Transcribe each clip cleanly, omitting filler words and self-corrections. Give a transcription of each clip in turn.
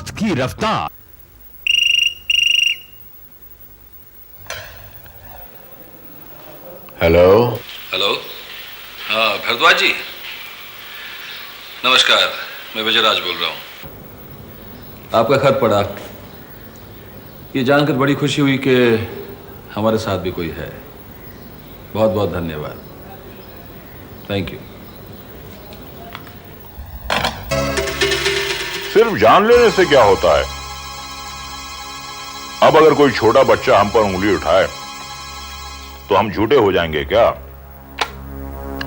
वक्त की रफ्तार। हेलो। हेलो, हाँ भरद्वाज जी, नमस्कार। मैं विजयराज बोल रहा हूँ। आपका खत पढ़ा, ये जानकर बड़ी खुशी हुई कि हमारे साथ भी कोई है। बहुत बहुत धन्यवाद। Thank you. सिर्फ जान लेने से क्या होता है? अब अगर कोई छोटा बच्चा हम पर उंगली उठाए तो हम झूठे हो जाएंगे क्या?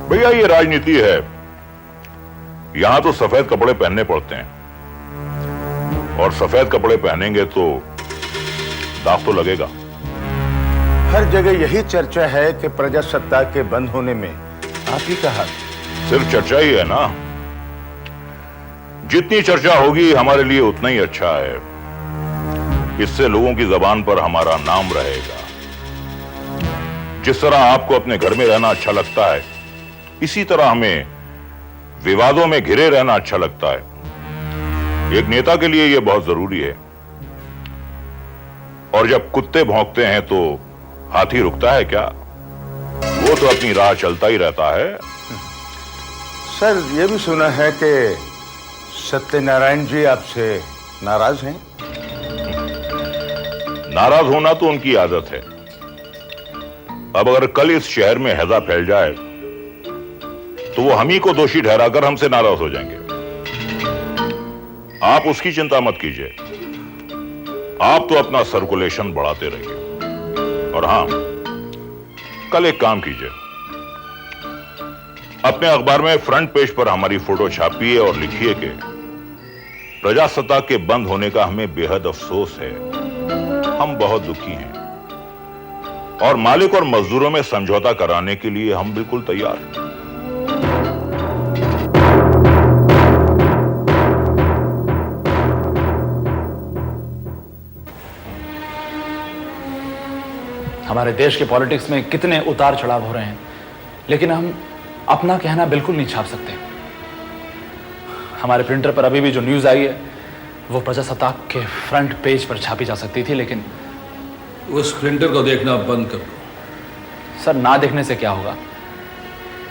भैया, ये राजनीति है। यहां तो सफेद कपड़े पहनने पड़ते हैं, और सफेद कपड़े पहनेंगे तो दाग तो लगेगा। हर जगह यही चर्चा है कि प्रजासत्ताक के बंद होने में आप ही का हाथ। सिर्फ चर्चा ही है ना? जितनी चर्चा होगी हमारे लिए उतना ही अच्छा है। इससे लोगों की जबान पर हमारा नाम रहेगा। जिस तरह आपको अपने घर में रहना अच्छा लगता है, इसी तरह हमें विवादों में घिरे रहना अच्छा लगता है। एक नेता के लिए यह बहुत जरूरी है। और जब कुत्ते भौंकते हैं तो हाथी रुकता है क्या? वो तो अपनी राह चलता ही रहता है। सर, यह भी सुना है कि सत्यनारायण जी आपसे नाराज हैं। नाराज होना तो उनकी आदत है। अब अगर कल इस शहर में हैजा फैल जाए तो वो हम ही को दोषी ठहराकर हमसे नाराज हो जाएंगे। आप उसकी चिंता मत कीजिए। आप तो अपना सर्कुलेशन बढ़ाते रहिए। और हां, कल एक काम कीजिए, अपने अखबार में फ्रंट पेज पर हमारी फोटो छापिए और लिखिए कि प्रजासत्ताक के बंद होने का हमें बेहद अफसोस है। हम बहुत दुखी हैं और मालिक और मजदूरों में समझौता कराने के लिए हम बिल्कुल तैयार हैं। हमारे देश के पॉलिटिक्स में कितने उतार चढ़ाव हो रहे हैं, लेकिन हम अपना कहना बिल्कुल नहीं छाप सकते। हमारे प्रिंटर पर अभी भी जो न्यूज़ आई है वो प्रजासत्ताक के फ्रंट पेज पर छापी जा सकती थी, लेकिन उस प्रिंटर को देखना बंद कर दो। सर, ना देखने से क्या होगा?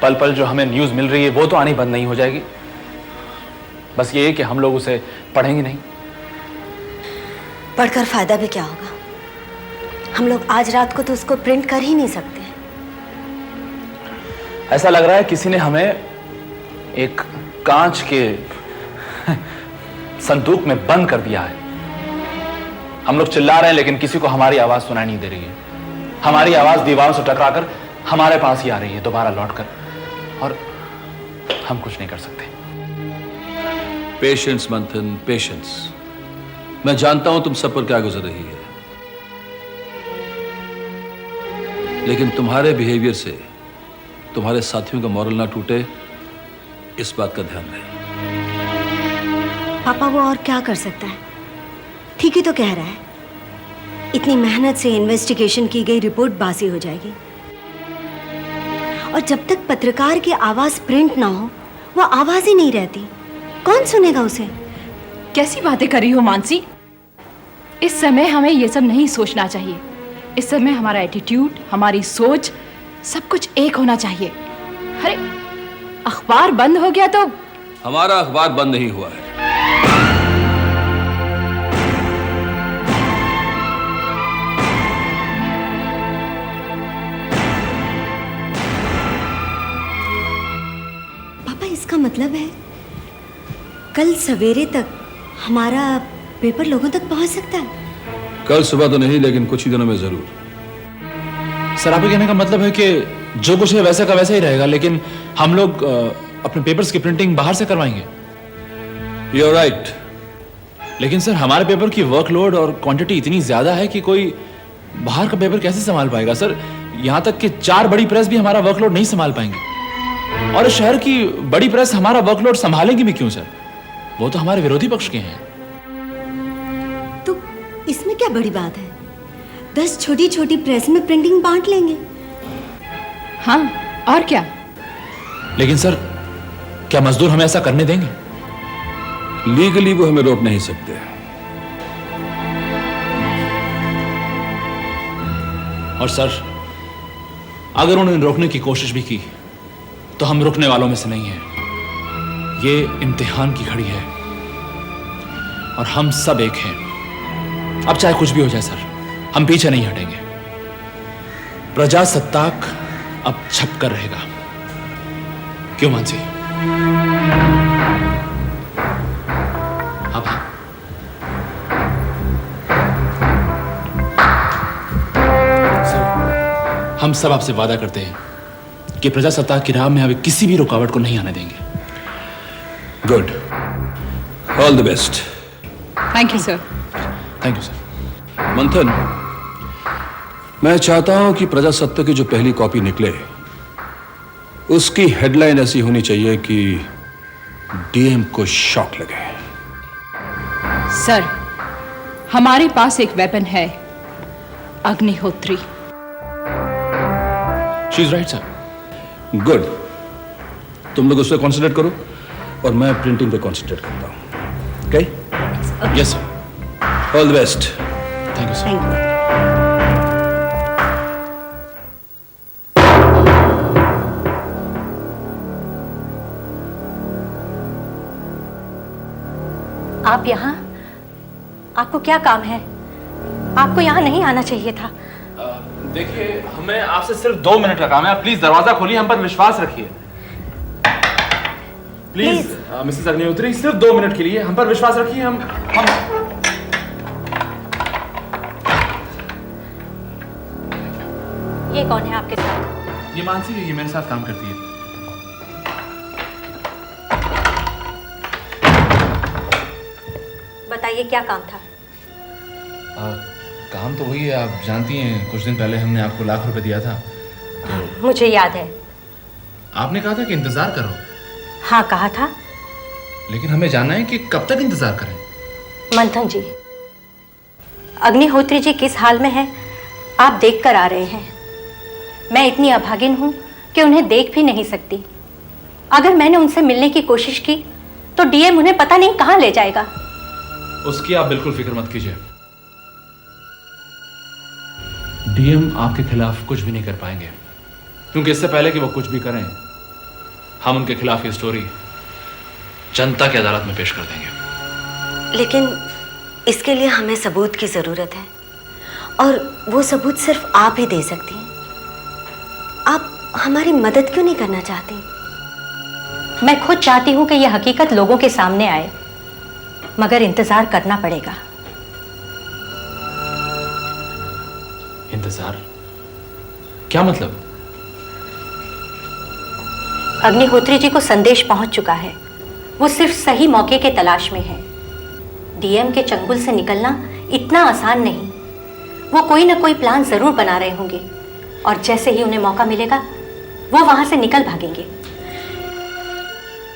पल पल जो हमें न्यूज़ मिल रही है वो तो आनी बंद नहीं हो जाएगी। बस ये है कि हम लोग उसे पढ़ेंगे नहीं। पढ़कर फायदा भी क्या होगा? हम लोग आज रात को तो उसको प्रिंट कर ही नहीं सकते। ऐसा लग रहा है किसी ने हमें एक कांच के संदूक में बंद कर दिया है। हम लोग चिल्ला रहे हैं लेकिन किसी को हमारी आवाज सुनाई नहीं दे रही है। हमारी आवाज दीवारों से टकराकर हमारे पास ही आ रही है, दोबारा लौटकर, और हम कुछ नहीं कर सकते। पेशेंस मंथन, पेशेंस। मैं जानता हूं तुम सब पर क्या गुजर रही है, लेकिन तुम्हारे बिहेवियर से तुम्हारे साथियों का मॉरल ना टूटे, इस बात का ध्यान रहे। पापा, वो और क्या कर सकता है? ठीक ही तो कह रहा है। इतनी मेहनत से इन्वेस्टिगेशन की गई रिपोर्ट बासी हो जाएगी, और जब तक पत्रकार की आवाज प्रिंट ना हो वो आवाज ही नहीं रहती। कौन सुनेगा उसे? कैसी बातें कर रही हो मानसी? इस समय हमें ये सब नहीं सोचना चाहिए। इस समय हमारा एटीट्यूड, हमारी सोच, सब कुछ एक होना चाहिए। अरे, अखबार बंद हो गया तो हमारा अखबार बंद नहीं हुआ है। पापा, इसका मतलब है कल सवेरे तक हमारा पेपर लोगों तक पहुंच सकता है? कल सुबह तो नहीं, लेकिन कुछ ही दिनों में जरूर। सर, आपके कहने का मतलब है कि जो कुछ है वैसा का वैसा ही रहेगा, लेकिन हम लोग अपने पेपर्स की प्रिंटिंग बाहर से करवाएंगे। You are right. लेकिन सर, हमारे पेपर की वर्कलोड और क्वांटिटी इतनी ज्यादा है कि कोई बाहर का पेपर कैसे संभाल पाएगा? सर, यहां तक कि 4 बड़ी प्रेस भी हमारा वर्कलोड नहीं संभाल पाएंगे। और शहर की बड़ी प्रेस हमारा वर्कलोड संभालेगी भी क्यों सर? वो तो हमारे विरोधी पक्ष के हैं। तो इसमें क्या बड़ी बात है? 10 छोटी छोटी प्रेस में प्रिंटिंग बांट लेंगे। हाँ, और क्या? लेकिन सर, क्या मजदूर हमें ऐसा करने देंगे? लीगली वो हमें रोक नहीं सकते, और सर, अगर उन्होंने रोकने की कोशिश भी की तो हम रुकने वालों में से नहीं हैं। ये इम्तिहान की घड़ी है और हम सब एक हैं। अब चाहे कुछ भी हो जाए सर, हम पीछे नहीं हटेंगे। प्रजासत्ताक अब छप कर रहेगा। क्यों मानसी? अब हाँ। सर, हम सब आपसे वादा करते हैं कि प्रजासत्ताक की राह में अभी किसी भी रुकावट को नहीं आने देंगे। Good, all the best. Thank you sir. Thank you sir. मंथन, मैं चाहता हूं कि प्रजासत्ताक की जो पहली कॉपी निकले उसकी हेडलाइन ऐसी होनी चाहिए कि डीएम को शॉक लगे। सर, हमारे पास एक वेपन है, Agnihotri. She is right sir. Good, तुम लोग उस पर कॉन्सेंट्रेट करो और मैं प्रिंटिंग पे कॉन्सेंट्रेट करता हूं। Okay? Yes sir. All the best. Thank you sir. Thank you. आप यहाँ? आपको क्या काम है? आपको यहाँ नहीं आना चाहिए था। देखिए, हमें आपसे सिर्फ 2 मिनट का काम है। आप प्लीज दरवाजा खोलिए, हम पर विश्वास रखिए। प्लीज मिसेस अग्निहोत्री, सिर्फ 2 मिनट के लिए हम पर विश्वास रखिए। हम ये कौन है आपके साथ? ये मानसी है, ये मेरे साथ काम करती है। बताइए क्या काम था? काम तो वही है, आप जानती हैं, कुछ दिन पहले हमने आपको लाख रुपए दिया था। तो मुझे याद है। आपने कहा था कि इंतजार करो। हाँ, कहा था। लेकिन हमें जानना है कि कब तक इंतजार करें। मंथन जी, अग्निहोत्री जी किस हाल में है आप देख कर आ रहे हैं। मैं इतनी अभागिन हूं कि उन्हें देख भी नहीं सकती। अगर मैंने उनसे मिलने की कोशिश की तो डीएम उन्हें पता नहीं कहां ले जाएगा। उसकी आप बिल्कुल फिक्र मत कीजिए। डीएम आपके खिलाफ कुछ भी नहीं कर पाएंगे, क्योंकि इससे पहले कि वो कुछ भी करें, हम उनके खिलाफ ये स्टोरी जनता की अदालत में पेश कर देंगे। लेकिन इसके लिए हमें सबूत की जरूरत है, और वो सबूत सिर्फ आप ही दे सकती हैं। आप हमारी मदद क्यों नहीं करना चाहती? मैं खुद चाहती हूं कि यह हकीकत लोगों के सामने आए, मगर इंतजार करना पड़ेगा। इंतजार? क्या मतलब? अग्निहोत्री जी को संदेश पहुंच चुका है। वो सिर्फ सही मौके के तलाश में है। डीएम के चंगुल से निकलना इतना आसान नहीं। वो कोई ना कोई प्लान जरूर बना रहे होंगे, और जैसे ही उन्हें मौका मिलेगा वो वहां से निकल भागेंगे।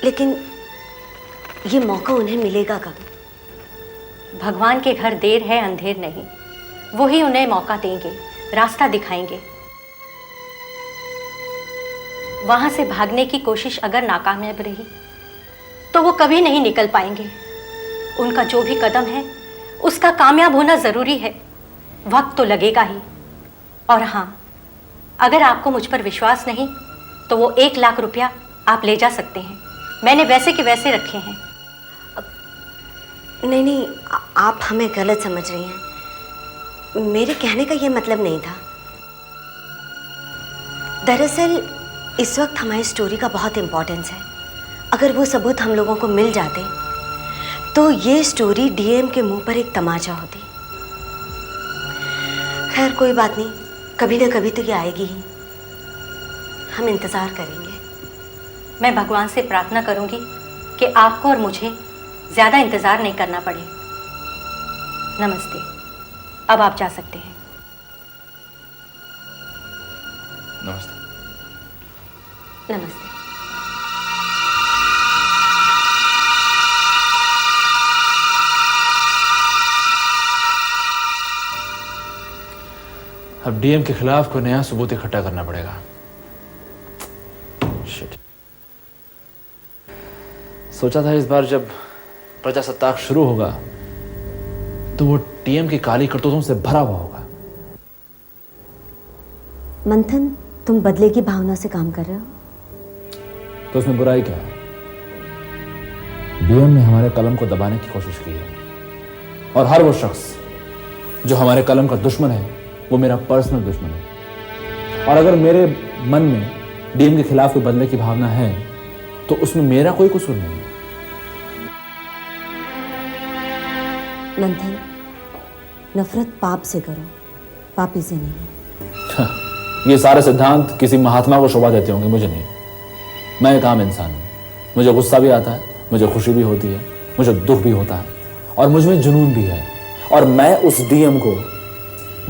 लेकिन ये मौका उन्हें मिलेगा कब? भगवान के घर देर है अंधेर नहीं। वो ही उन्हें मौका देंगे, रास्ता दिखाएंगे। वहां से भागने की कोशिश अगर नाकामयाब रही तो वो कभी नहीं निकल पाएंगे। उनका जो भी कदम है उसका कामयाब होना जरूरी है। वक्त तो लगेगा ही। और हाँ, अगर आपको मुझ पर विश्वास नहीं तो वो 1 लाख रुपया आप ले जा सकते हैं। मैंने वैसे के वैसे रखे हैं। नहीं नहीं, आप हमें गलत समझ रही हैं। मेरे कहने का ये मतलब नहीं था। दरअसल इस वक्त हमारी स्टोरी का बहुत इम्पोर्टेंस है। अगर वो सबूत हम लोगों को मिल जाते तो ये स्टोरी डीएम के मुंह पर एक तमाचा होती। खैर कोई बात नहीं, कभी ना कभी तो ये आएगी ही। हम इंतज़ार करेंगे। मैं भगवान से प्रार्थना करूंगी कि आपको और मुझे ज़्यादा इंतज़ार नहीं करना पड़े। नमस्ते, अब आप जा सकते हैं। नमस्ते। नमस्ते। अब डीएम के खिलाफ कोई नया सबूत इकट्ठा करना पड़ेगा। Shit. सोचा था इस बार जब प्रजासत्ताक शुरू होगा तो वो डीएम की काली करतूतों से भरा हुआ होगा, मंथन, तुम बदले की भावना से काम कर रहे हो? तो उसमें बुराई क्या है? डीएम ने हमारे कलम को दबाने की कोशिश की है, और हर वो शख्स जो हमारे कलम का दुश्मन है वो मेरा पर्सनल दुश्मन है। और अगर मेरे मन में डीएम के खिलाफ कोई बदले की भावना है तो उसमें मेरा कोई कसूर नहीं है। मंथन, नफरत पाप से करो, पापी से नहीं। ये सारे सिद्धांत किसी महात्मा को शोभा देते होंगे, मुझे नहीं। मैं एक आम इंसान हूं, मुझे गुस्सा भी आता है, मुझे खुशी भी होती है, मुझे दुख भी होता है, और मुझ में जुनून भी है, और मैं उस डीएम को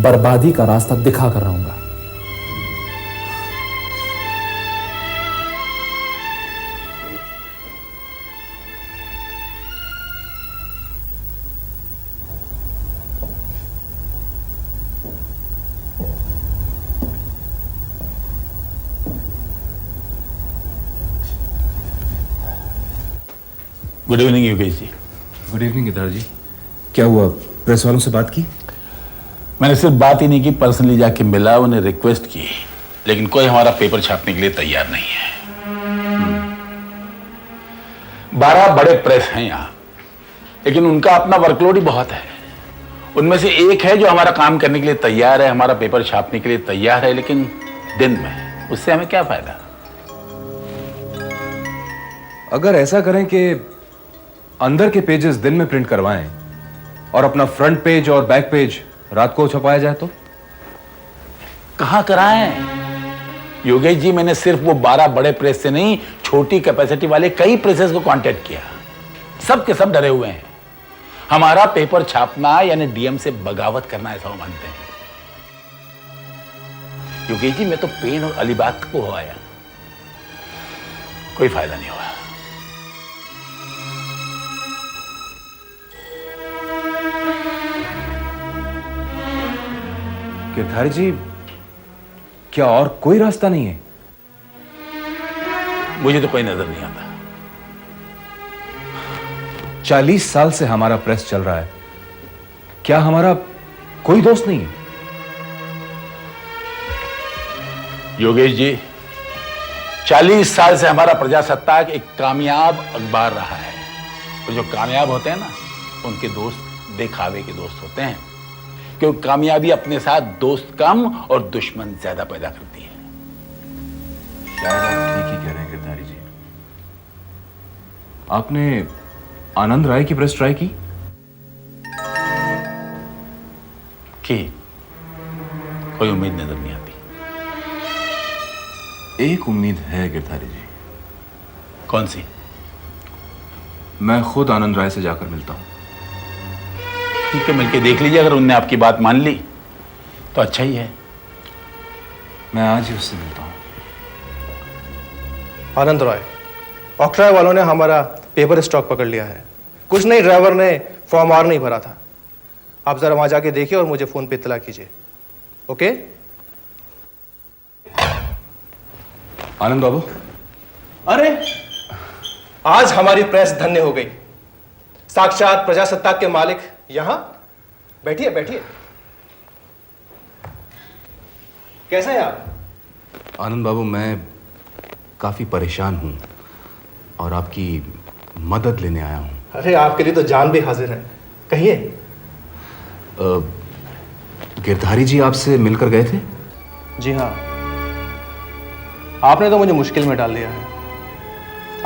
बर्बादी का रास्ता दिखा कर रहूंगा। Good evening Yogesh ji. Good evening Girdhari जी। क्या हुआ, प्रेस वालों से बात की? मैंने सिर्फ बात ही नहीं की, पर्सनली जाके मिला, उन्हें रिक्वेस्ट की, लेकिन कोई हमारा पेपर छापने के लिए तैयार नहीं है। 12 बड़े प्रेस हैं यहाँ, लेकिन उनका अपना वर्कलोड ही बहुत है। उनमें से एक है जो हमारा काम करने के लिए तैयार है, हमारा पेपर छापने के लिए तैयार है, लेकिन दिन में, उससे हमें क्या फायदा? अगर ऐसा करें कि अंदर के पेजेस दिन में प्रिंट करवाएं और अपना फ्रंट पेज और बैक पेज रात को छपाया जाए तो? कहां कराएं योगेश जी? मैंने सिर्फ वो 12 बड़े प्रेस से नहीं, छोटी कैपेसिटी वाले कई प्रेसेस को कांटेक्ट किया। सब के सब डरे हुए हैं। हमारा पेपर छापना यानी डीएम से बगावत करना, ऐसा वो मानते हैं। योगेश जी, मैं तो पेन और अलीबाग को हो आया, कोई फायदा नहीं हुआ। गिरधारी जी, क्या और कोई रास्ता नहीं है? मुझे तो कोई नजर नहीं आता। 40 साल से हमारा प्रेस चल रहा है, क्या हमारा कोई दोस्त नहीं है? योगेश जी, 40 साल से हमारा प्रजासत्ताक एक कामयाब अखबार रहा है। तो जो कामयाब होते हैं ना, उनके दोस्त दिखावे के दोस्त होते हैं, क्योंकि कामयाबी अपने साथ दोस्त कम और दुश्मन ज्यादा पैदा करती है। शायद आप ठीक ही कह रहे हैं गिरधारी जी। आपने आनंद राय की प्रेस ट्राई की? कोई उम्मीद नजर नहीं आती। एक उम्मीद है गिरधारी जी। कौन सी? मैं खुद आनंद राय से जाकर मिलता हूं। ठीक है, मिलके देख लीजिए। अगर उनने आपकी बात मान ली तो अच्छा ही है। मैं आज ही उससे मिलता हूं। आनंद रॉय, ऑक्ट्राय वालों ने हमारा पेपर स्टॉक पकड़ लिया है। कुछ नहीं, ड्राइवर ने फॉर्म आर नहीं भरा था। आप जरा वहां जाके देखिए और मुझे फोन पे इत्तला कीजिए। ओके? आनंद बाबू, अरे आज हमारी प्रेस धन्य हो गई। साक्षात प्रजासत्ताक के मालिक यहां। बैठिए बैठिए। कैसे हैं आप? आनंद बाबू, मैं काफी परेशान हूं और आपकी मदद लेने आया हूं। अरे आपके लिए तो जान भी हाजिर है, कहिए। गिरधारी जी आपसे मिलकर गए थे? जी हाँ, आपने तो मुझे मुश्किल में डाल दिया है।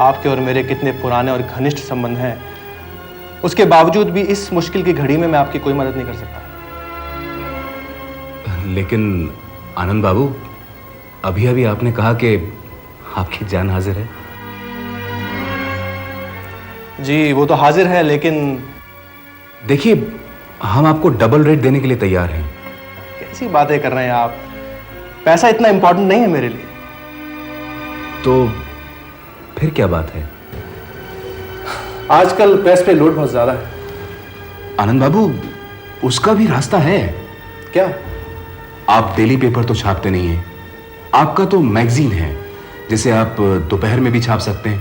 आपके और मेरे कितने पुराने और घनिष्ठ संबंध हैं, उसके बावजूद भी इस मुश्किल की घड़ी में मैं आपकी कोई मदद नहीं कर सकता। लेकिन आनंद बाबू, अभी अभी आपने कहा कि आपकी जान हाजिर है। जी वो तो हाजिर है, लेकिन देखिए, हम आपको डबल रेट देने के लिए तैयार हैं। कैसी बातें कर रहे हैं आप? पैसा इतना इंपॉर्टेंट नहीं है मेरे लिए। तो फिर क्या बात है? आजकल प्रेस पे लोड बहुत ज्यादा है। आनंद बाबू, उसका भी रास्ता है। क्या? आप डेली पेपर तो छापते नहीं हैं, आपका तो मैगजीन है जिसे आप दोपहर में भी छाप सकते हैं।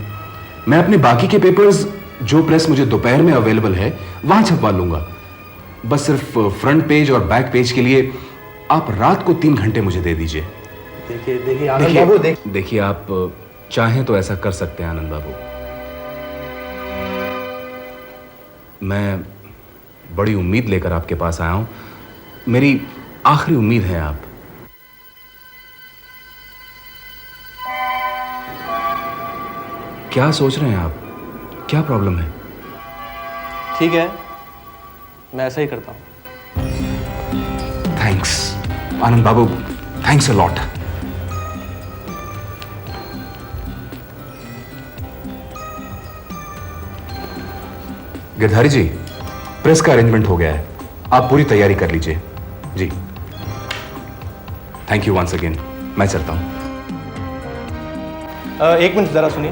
मैं अपने बाकी के पेपर्स, जो प्रेस मुझे दोपहर में अवेलेबल है, वहां छपवा लूंगा। बस सिर्फ फ्रंट पेज और बैक पेज के लिए आप रात को 3 घंटे मुझे दे दीजिए। देखिए देखिए आनंद बाबू, देखिए आप चाहें तो ऐसा कर सकते हैं आनंद बाबू। मैं बड़ी उम्मीद लेकर आपके पास आया हूं। मेरी आखिरी उम्मीद है आप। क्या सोच रहे हैं आप? क्या प्रॉब्लम है? ठीक है, मैं ऐसा ही करता हूँ। Thanks Anand Babu, thanks a lot. Girdhari ji, press का अरेंजमेंट हो गया है, आप पूरी तैयारी कर लीजिए। जी थैंक यू वंस अगेन। मैं चलता हूं। एक मिनट जरा सुनिए।